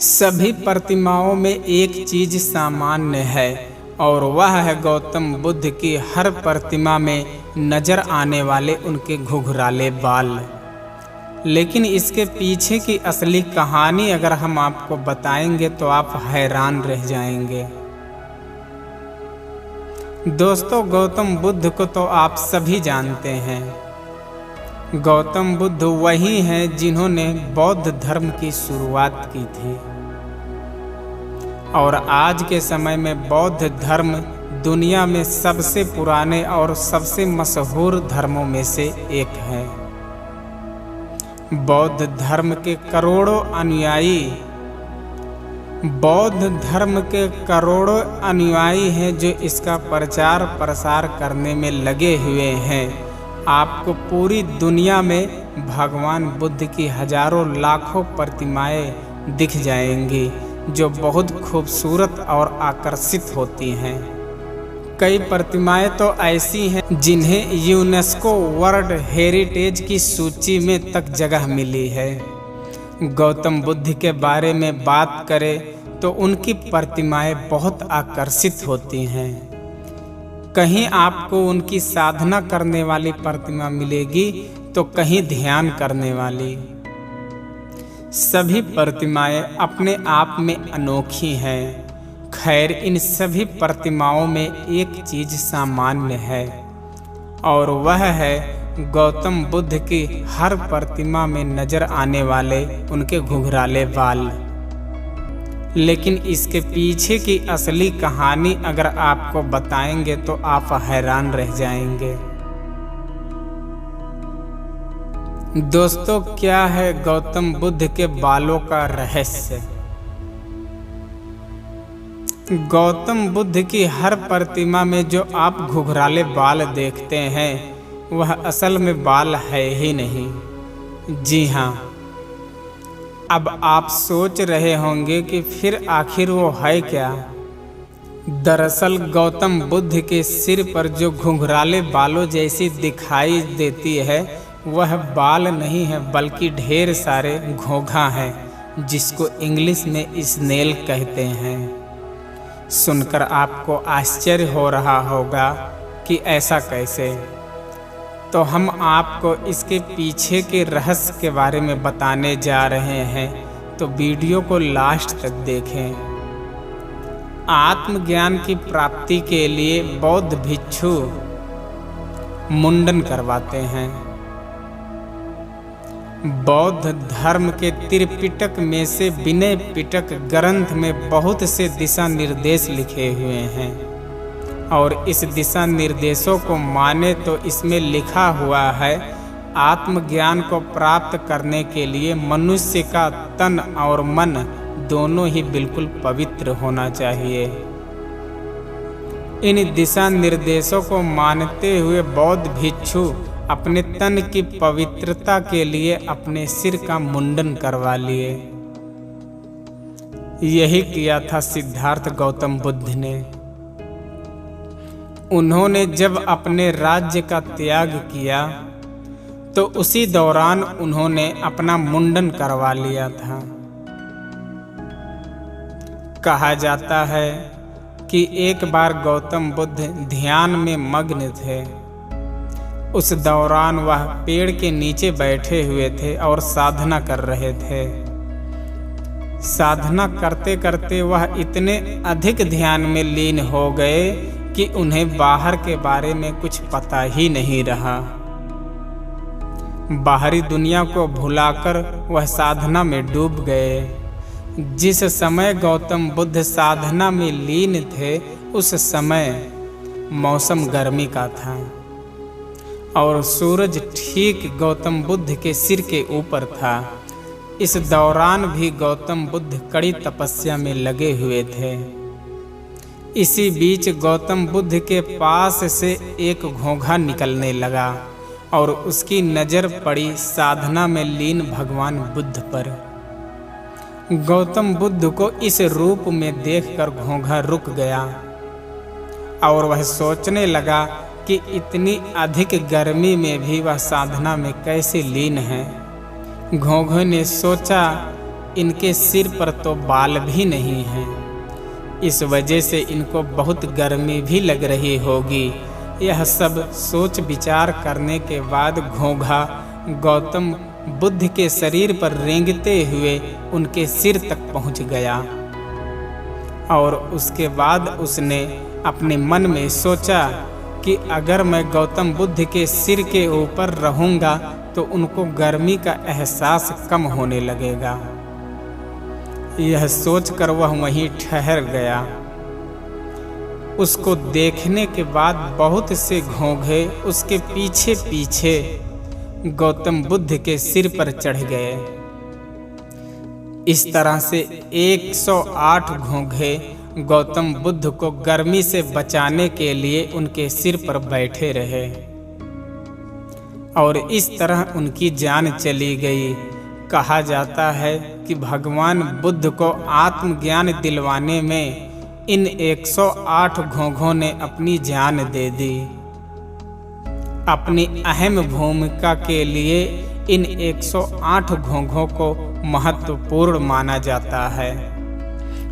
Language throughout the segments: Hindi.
सभी प्रतिमाओं में एक चीज सामान्य है और वह है गौतम बुद्ध की हर प्रतिमा में नजर आने वाले उनके घुघराले बाल। लेकिन इसके पीछे की असली कहानी अगर हम आपको बताएंगे तो आप हैरान रह जाएंगे। दोस्तों, गौतम बुद्ध को तो आप सभी जानते हैं। गौतम बुद्ध वही हैं जिन्होंने बौद्ध धर्म की शुरुआत की थी और आज के समय में बौद्ध धर्म दुनिया में सबसे पुराने और सबसे मशहूर धर्मों में से एक है। बौद्ध धर्म के करोड़ों अनुयायी हैं जो इसका प्रचार प्रसार करने में लगे हुए हैं। आपको पूरी दुनिया में भगवान बुद्ध की हजारों लाखों प्रतिमाएं दिख जाएंगी जो बहुत खूबसूरत और आकर्षित होती हैं। कई प्रतिमाएं तो ऐसी हैं जिन्हें यूनेस्को वर्ल्ड हेरिटेज की सूची में तक जगह मिली है। गौतम बुद्ध के बारे में बात करें तो उनकी प्रतिमाएं बहुत आकर्षित होती हैं। कहीं आपको उनकी साधना करने वाली प्रतिमा मिलेगी तो कहीं ध्यान करने वाली। सभी प्रतिमाएं अपने आप में अनोखी हैं। खैर, इन सभी प्रतिमाओं में एक चीज सामान्य है और वह है गौतम बुद्ध की हर प्रतिमा में नजर आने वाले उनके घुघराले बाल। लेकिन इसके पीछे की असली कहानी अगर आपको बताएंगे तो आप हैरान रह जाएंगे। दोस्तों, क्या है गौतम बुद्ध के बालों का रहस्य? गौतम बुद्ध की हर प्रतिमा में जो आप घुघराले बाल देखते हैं वह असल में बाल है ही नहीं। जी हाँ, अब आप सोच रहे होंगे कि फिर आखिर वो है क्या? दरअसल गौतम बुद्ध के सिर पर जो घुंघराले बालों जैसी दिखाई देती है वह बाल नहीं है बल्कि ढेर सारे घोंघा हैं जिसको इंग्लिश में स्नेल कहते हैं। सुनकर आपको आश्चर्य हो रहा होगा कि ऐसा कैसे? तो हम आपको इसके पीछे के रहस्य के बारे में बताने जा रहे हैं, तो वीडियो को लास्ट तक देखें। आत्मज्ञान की प्राप्ति के लिए बौद्ध भिक्षु मुंडन करवाते हैं। बौद्ध धर्म के त्रिपिटक में से विनय पिटक ग्रंथ में बहुत से दिशा निर्देश लिखे हुए हैं और इस दिशा निर्देशों को माने तो इसमें लिखा हुआ है आत्मज्ञान को प्राप्त करने के लिए मनुष्य का तन और मन दोनों ही बिल्कुल पवित्र होना चाहिए। इन दिशा निर्देशों को मानते हुए बौद्ध भिक्षु अपने तन की पवित्रता के लिए अपने सिर का मुंडन करवा लिए। यही किया था सिद्धार्थ गौतम बुद्ध ने। उन्होंने जब अपने राज्य का त्याग किया तो उसी दौरान उन्होंने अपना मुंडन करवा लिया था। कहा जाता है कि एक बार गौतम बुद्ध ध्यान में मग्न थे। उस दौरान वह पेड़ के नीचे बैठे हुए थे और साधना कर रहे थे। साधना करते करते वह इतने अधिक ध्यान में लीन हो गए कि उन्हें बाहर के बारे में कुछ पता ही नहीं रहा। बाहरी दुनिया को भुलाकर वह साधना में डूब गए। जिस समय गौतम बुद्ध साधना में लीन थे उस समय मौसम गर्मी का था और सूरज ठीक गौतम बुद्ध के सिर के ऊपर था। इस दौरान भी गौतम बुद्ध कड़ी तपस्या में लगे हुए थे। इसी बीच गौतम बुद्ध के पास से एक घोंघा निकलने लगा और उसकी नजर पड़ी साधना में लीन भगवान बुद्ध पर। गौतम बुद्ध को इस रूप में देखकर घोंघा रुक गया और वह सोचने लगा कि इतनी अधिक गर्मी में भी वह साधना में कैसे लीन है। घोंघे ने सोचा इनके सिर पर तो बाल भी नहीं हैं। इस वजह से इनको बहुत गर्मी भी लग रही होगी। यह सब सोच विचार करने के बाद घोंघा गौतम बुद्ध के शरीर पर रेंगते हुए उनके सिर तक पहुंच गया और उसके बाद उसने अपने मन में सोचा कि अगर मैं गौतम बुद्ध के सिर के ऊपर रहूंगा तो उनको गर्मी का एहसास कम होने लगेगा। यह सोचकर वह वहीं ठहर गया। उसको देखने के बाद बहुत से घोंघे उसके पीछे पीछे गौतम बुद्ध के सिर पर चढ़ गए। इस तरह से 108 घोंघे गौतम बुद्ध को गर्मी से बचाने के लिए उनके सिर पर बैठे रहे और इस तरह उनकी जान चली गई। कहा जाता है कि भगवान बुद्ध को आत्मज्ञान दिलवाने में इन 108 घोंघों ने अपनी जान दे दी। अपनी अहम भूमिका के लिए इन 108 घोंघों को महत्वपूर्ण माना जाता है।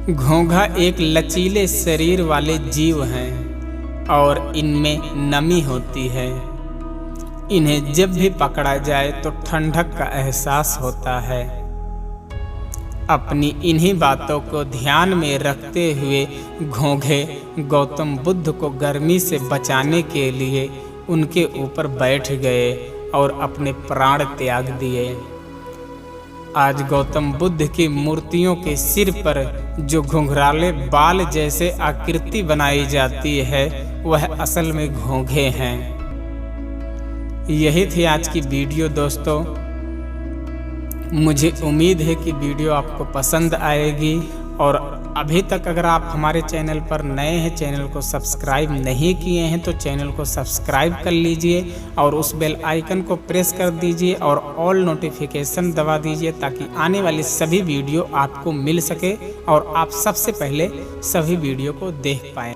घोंघा एक लचीले शरीर वाले जीव हैं और इनमें नमी होती है। इन्हें जब भी पकड़ा जाए तो ठंडक का एहसास होता है। अपनी इन्हीं बातों को ध्यान में रखते हुए घोंघे गौतम बुद्ध को गर्मी से बचाने के लिए उनके ऊपर बैठ गए और अपने प्राण त्याग दिए। आज गौतम बुद्ध की मूर्तियों के सिर पर जो घुंघराले बाल जैसे आकृति बनाई जाती है वह असल में घोंघे हैं। यही थी आज की वीडियो दोस्तों। मुझे उम्मीद है कि वीडियो आपको पसंद आएगी और अभी तक अगर आप हमारे चैनल पर नए हैं, चैनल को सब्सक्राइब नहीं किए हैं तो चैनल को सब्सक्राइब कर लीजिए और उस बेल आइकन को प्रेस कर दीजिए और ऑल नोटिफिकेशन दबा दीजिए ताकि आने वाली सभी वीडियो आपको मिल सके और आप सबसे पहले सभी वीडियो को देख पाएँ।